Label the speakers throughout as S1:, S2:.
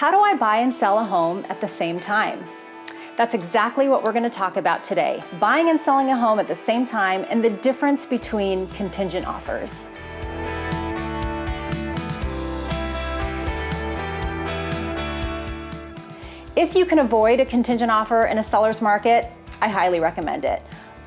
S1: How do I buy and sell a home at the same time? That's exactly what we're going to talk about today. Buying and selling a home at the same time and the difference between contingent offers. If you can avoid a contingent offer in a seller's market, I highly recommend it.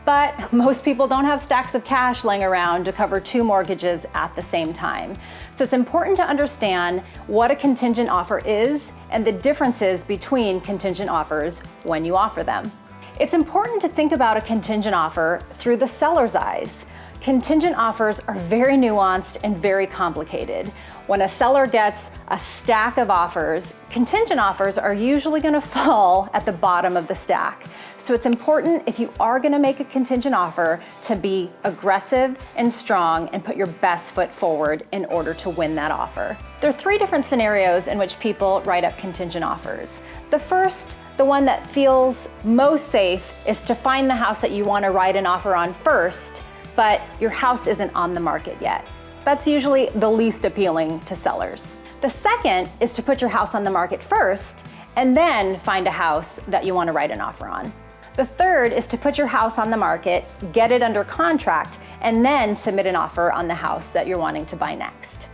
S1: But most people don't have stacks of cash laying around to cover 2 mortgages at the same time. So it's important to understand what a contingent offer is and the differences between contingent offers when you offer them. It's important to think about a contingent offer through the seller's eyes. Contingent offers are very nuanced and very complicated. When a seller gets a stack of offers, contingent offers are usually going to fall at the bottom of the stack. So it's important, if you are going to make a contingent offer, to be aggressive and strong and put your best foot forward in order to win that offer. There are 3 different scenarios in which people write up contingent offers. The first, the one that feels most safe, is to find the house that you want to write an offer on first, but your house isn't on the market yet. That's usually the least appealing to sellers. The second is to put your house on the market first and then find a house that you want to write an offer on. The third is to put your house on the market, get it under contract, and then submit an offer on the house that you're wanting to buy next.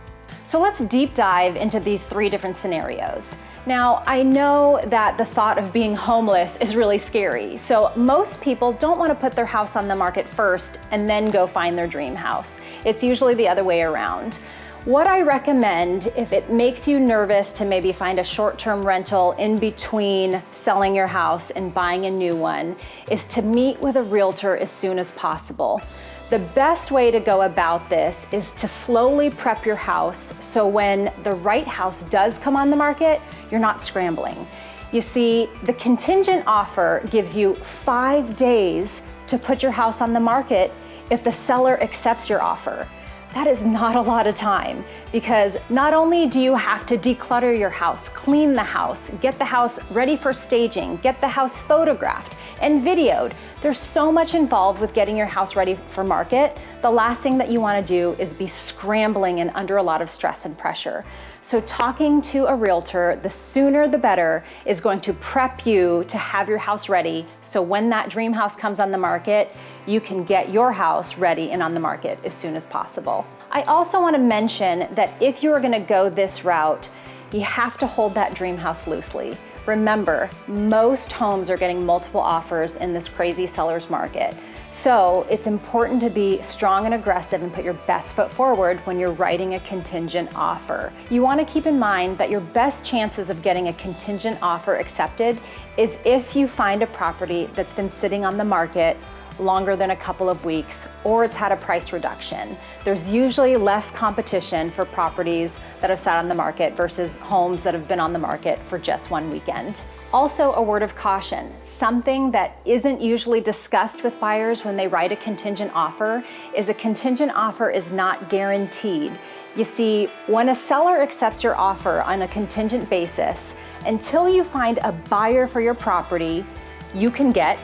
S1: So let's deep dive into these 3 different scenarios. Now, I know that the thought of being homeless is really scary, so most people don't want to put their house on the market first and then go find their dream house. It's usually the other way around. What I recommend, if it makes you nervous to maybe find a short-term rental in between selling your house and buying a new one, is to meet with a realtor as soon as possible. The best way to go about this is to slowly prep your house so when the right house does come on the market, you're not scrambling. You see, the contingent offer gives you 5 days to put your house on the market if the seller accepts your offer. That is not a lot of time, because not only do you have to declutter your house, clean the house, get the house ready for staging, get the house photographed and videoed. There's so much involved with getting your house ready for market. The last thing that you want to do is be scrambling and under a lot of stress and pressure. So talking to a realtor, the sooner the better, is going to prep you to have your house ready, so when that dream house comes on the market, you can get your house ready and on the market as soon as possible. I also want to mention that if you are going to go this route, you have to hold that dream house loosely. Remember, most homes are getting multiple offers in this crazy seller's market. So it's important to be strong and aggressive and put your best foot forward when you're writing a contingent offer. You want to keep in mind that your best chances of getting a contingent offer accepted is if you find a property that's been sitting on the market longer than a couple of weeks, or it's had a price reduction. There's usually less competition for properties that have sat on the market versus homes that have been on the market for just 1 weekend. Also, a word of caution, something that isn't usually discussed with buyers when they write a contingent offer is a contingent offer is not guaranteed. You see, when a seller accepts your offer on a contingent basis, until you find a buyer for your property, you can get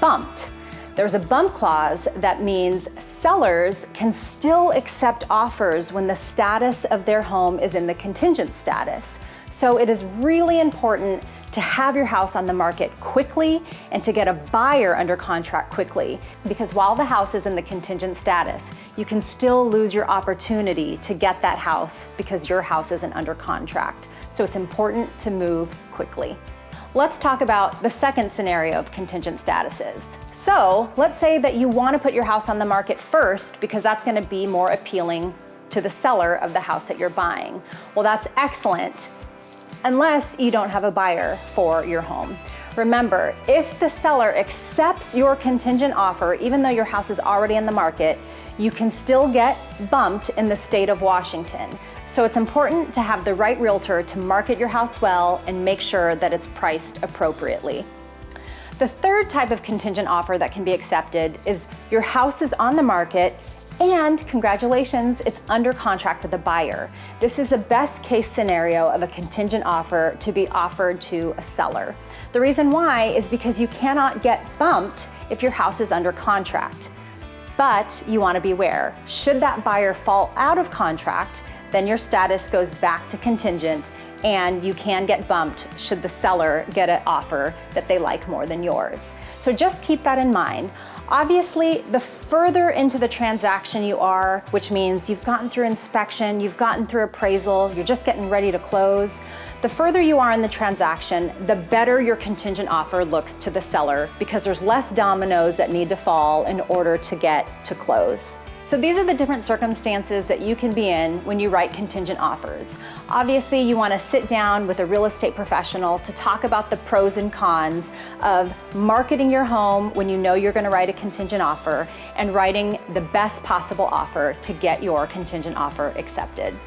S1: bumped. There's a bump clause that means sellers can still accept offers when the status of their home is in the contingent status. So it is really important to have your house on the market quickly and to get a buyer under contract quickly, because while the house is in the contingent status, you can still lose your opportunity to get that house because your house isn't under contract. So it's important to move quickly. Let's talk about the second scenario of contingent statuses. So let's say that you want to put your house on the market first because that's going to be more appealing to the seller of the house that you're buying. Well, that's excellent, unless you don't have a buyer for your home. Remember, if the seller accepts your contingent offer, even though your house is already on the market, you can still get bumped in the state of Washington. So it's important to have the right realtor to market your house well and make sure that it's priced appropriately. The third type of contingent offer that can be accepted is your house is on the market and, congratulations, it's under contract with a buyer. This is the best case scenario of a contingent offer to be offered to a seller. The reason why is because you cannot get bumped if your house is under contract. But you want to beware. Should that buyer fall out of contract, then your status goes back to contingent and you can get bumped should the seller get an offer that they like more than yours. So just keep that in mind. Obviously, the further into the transaction you are, which means you've gotten through inspection, you've gotten through appraisal, you're just getting ready to close, the further you are in the transaction, the better your contingent offer looks to the seller because there's less dominoes that need to fall in order to get to close. So these are the different circumstances that you can be in when you write contingent offers. Obviously, you want to sit down with a real estate professional to talk about the pros and cons of marketing your home when you know you're going to write a contingent offer and writing the best possible offer to get your contingent offer accepted.